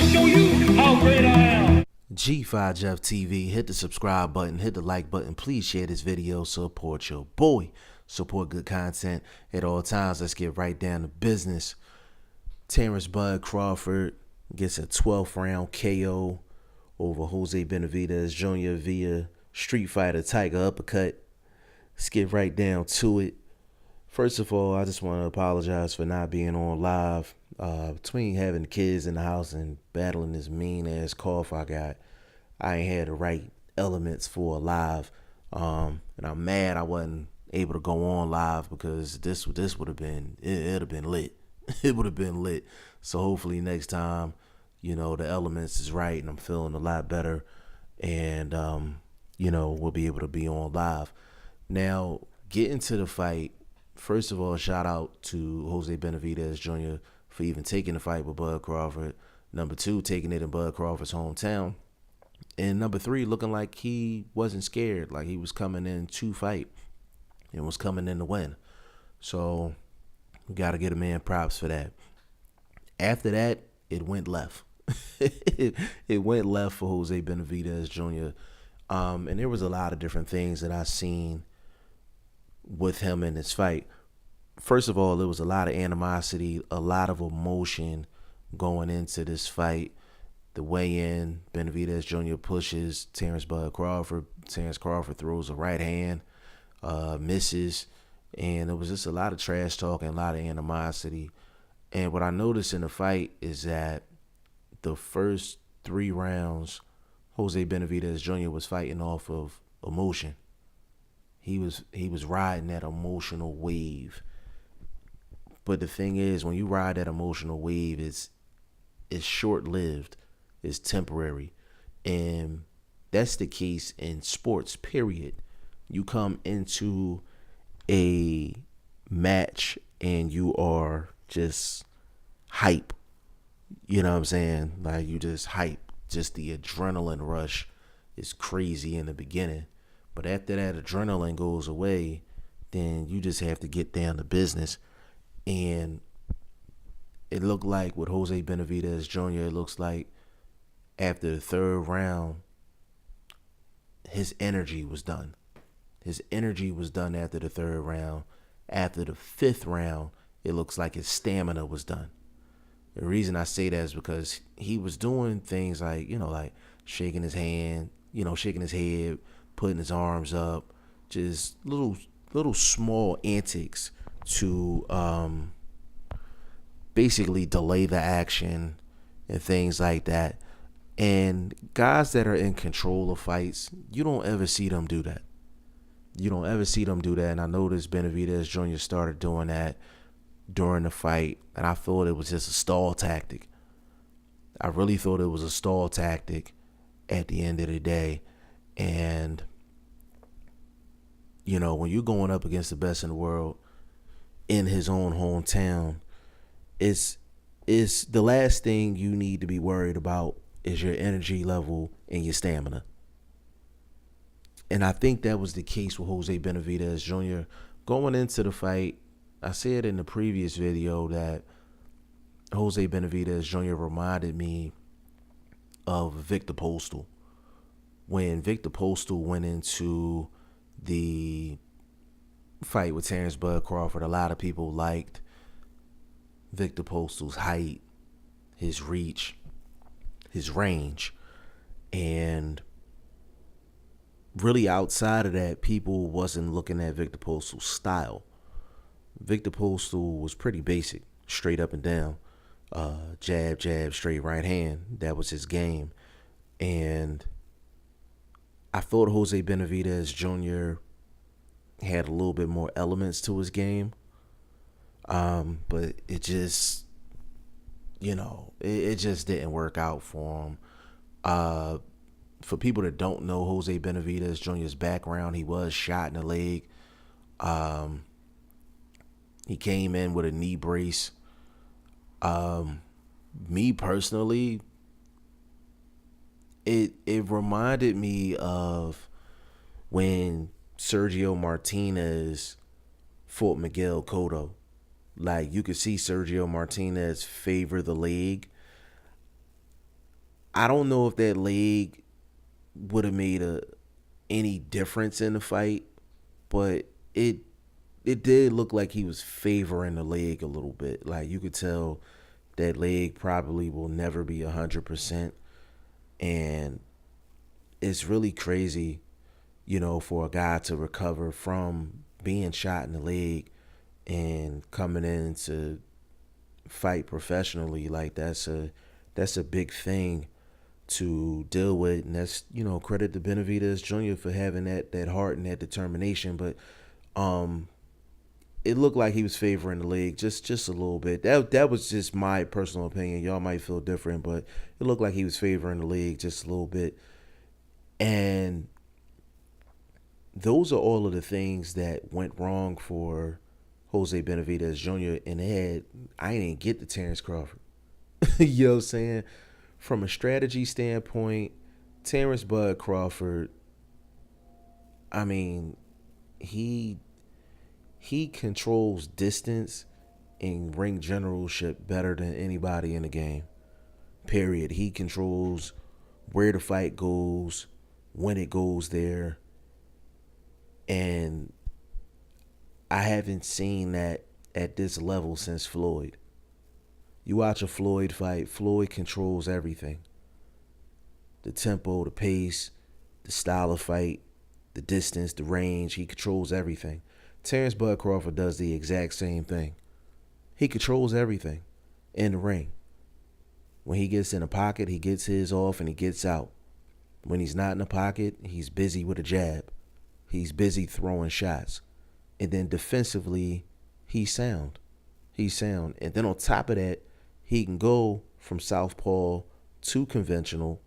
show you how great I am. G5 Jeff TV, hit the subscribe button, hit the like button. Please share this video. Support your boy. Support good content at all times. Let's get right down to business. Terrance Crawford gets a 12th round KO over Jose Benavidez Jr. via Street Fighter Tiger uppercut. Let's get right down to it. First of all, I just want to apologize for not being on live. Between having kids in the house and battling this mean-ass cough I ain't had the right elements for a live. And I'm mad I wasn't able to go on live because this would have been, it'd have been lit. It would have been lit. So hopefully next time, the elements is right and I'm feeling a lot better. And, we'll be able to be on live. Now, getting to the fight, first of all, shout out to Jose Benavidez Jr. for even taking the fight with Bud Crawford. Number 2, taking it in Bud Crawford's hometown. And number 3, looking like he wasn't scared, like he was coming in to fight and was coming in to win. So we got to get a man props for that. After that, it went left. It went left for Jose Benavidez Jr. And there was a lot of different things that I seen with him in this fight. First of all, there was a lot of animosity, a lot of emotion going into this fight. The weigh-in, Benavidez Jr. pushes Terrance Crawford. Terrance Crawford throws a right hand, misses, and there was just a lot of trash talk and a lot of animosity. And what I noticed in the fight is that the first 3 rounds, Jose Benavidez Jr. was fighting off of emotion. He was riding that emotional wave. But the thing is, when you ride that emotional wave, it's short-lived. It's temporary. And that's the case in sports, period. You come into a match and you are just hype. You know what I'm saying? Like, you just hype. Just the adrenaline rush is crazy in the beginning. But after that adrenaline goes away, then you just have to get down to business. And it looked like with Jose Benavidez Jr., it looks like after the 3rd round, his energy was done. His energy was done after the 3rd round. After the 5th round, it looks like his stamina was done. The reason I say that is because he was doing things like, like shaking his hand, shaking his head, putting his arms up, just little small antics to basically delay the action and things like that. And guys that are in control of fights, you don't ever see them do that. You don't ever see them do that. And I noticed Benavidez Jr. started doing that during the fight, and I thought it was just a stall tactic. I really thought it was a stall tactic at the end of the day. And, when you're going up against the best in the world in his own hometown, it's the last thing you need to be worried about is your energy level and your stamina. And I think that was the case with Jose Benavidez Jr. Going into the fight, I said in the previous video that Jose Benavidez Jr. reminded me of Victor Postol. When Victor Postol went into the fight with Terrance Crawford, a lot of people liked Victor Postol's height, his reach, his range. And really outside of that, people wasn't looking at Victor Postol's style. Victor Postol was pretty basic, straight up and down. Jab, jab, straight right hand. That was his game. And I thought Jose Benavidez Jr. had a little bit more elements to his game. But it just, it just didn't work out for him. For people that don't know Jose Benavidez Jr.'s background, he was shot in the leg. He came in with a knee brace. Me personally, it reminded me of when Sergio Martinez fought Miguel Cotto. Like, you could see Sergio Martinez favor the leg. I don't know if that leg would have made any difference in the fight, but it did look like he was favoring the leg a little bit. Like you could tell that leg probably will never be 100%, and it's really crazy, for a guy to recover from being shot in the leg and coming in to fight professionally. Like that's a big thing to deal with, and that's credit to Benavidez Jr. for having that heart and that determination. But it looked like he was favoring the leg just a little bit. That was just my personal opinion. Y'all might feel different, but it looked like he was favoring the leg just a little bit. And those are all of the things that went wrong for Jose Benavidez Jr. And I didn't get to Terrance Crawford. You know what I'm saying? From a strategy standpoint, Terrance Bud Crawford, I mean, he controls distance and ring generalship better than anybody in the game. Period. He controls where the fight goes, when it goes there. And I haven't seen that at this level since Floyd. You watch a Floyd fight, Floyd controls everything. The tempo, the pace, the style of fight, the distance, the range. He controls everything. Terrance Bud Crawford does the exact same thing. He controls everything in the ring. When he gets in the pocket, he gets his off and he gets out. When he's not in the pocket, he's busy with a jab. He's busy throwing shots. And then defensively, he's sound. And then on top of that, he can go from southpaw to conventional.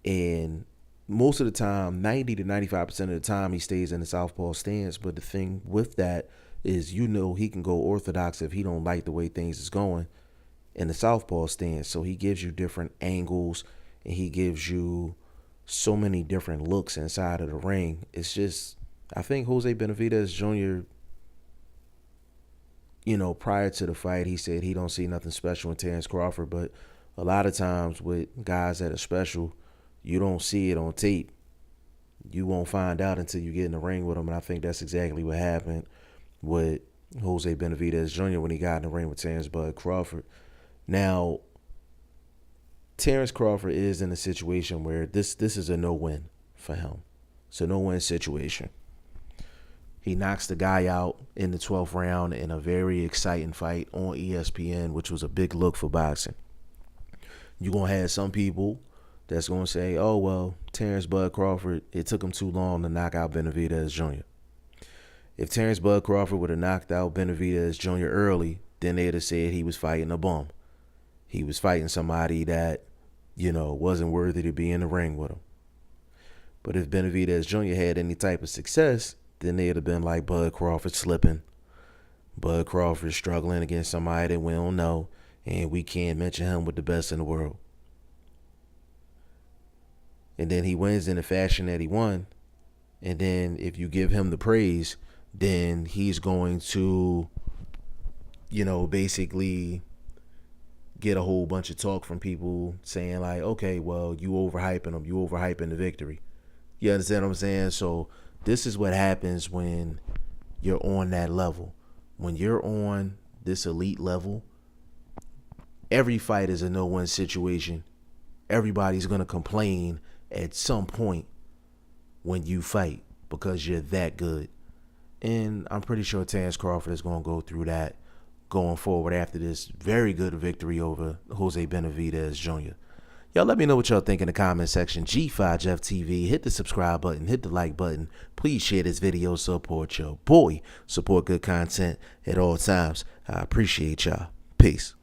And most of the time, 90 to 95% of the time, he stays in the southpaw stance. But the thing with that is, he can go orthodox if he don't like the way things is going in the southpaw stance. So he gives you different angles, and he gives you so many different looks inside of the ring. It's just, I think Jose Benavidez Jr., prior to the fight, he said he don't see nothing special in Terrance Crawford. But a lot of times with guys that are special, you don't see it on tape. You won't find out until you get in the ring with them. And I think that's exactly what happened with Jose Benavidez Jr. when he got in the ring with Terrance Bud Crawford. Now, Terrance Crawford is in a situation where this is a no-win for him. It's a no-win situation. He knocks the guy out in the 12th round in a very exciting fight on ESPN, which was a big look for boxing. You're going to have some people that's going to say, oh, well, Terrance Bud Crawford, it took him too long to knock out Benavidez Jr. If Terrance Bud Crawford would have knocked out Benavidez Jr. early, then they'd have said he was fighting a bum. He was fighting somebody that, wasn't worthy to be in the ring with him. But if Benavidez Jr. had any type of success, then they'd have been like, Bud Crawford slipping. Bud Crawford struggling against somebody that we don't know, and we can't mention him with the best in the world. And then he wins in the fashion that he won. And then if you give him the praise, then he's going to, basically get a whole bunch of talk from people saying like, okay, well, you overhyping him. You overhyping the victory. You understand what I'm saying? So this is what happens when you're on that level. When you're on this elite level, every fight is a no-win situation. Everybody's going to complain at some point when you fight because you're that good. And I'm pretty sure Terrance Crawford is going to go through that going forward after this very good victory over Jose Benavidez Jr. Y'all let me know what y'all think in the comment section. G5 Jeff TV. Hit the subscribe button. Hit the like button. Please share this video. Support your boy. Support good content at all times. I appreciate y'all. Peace.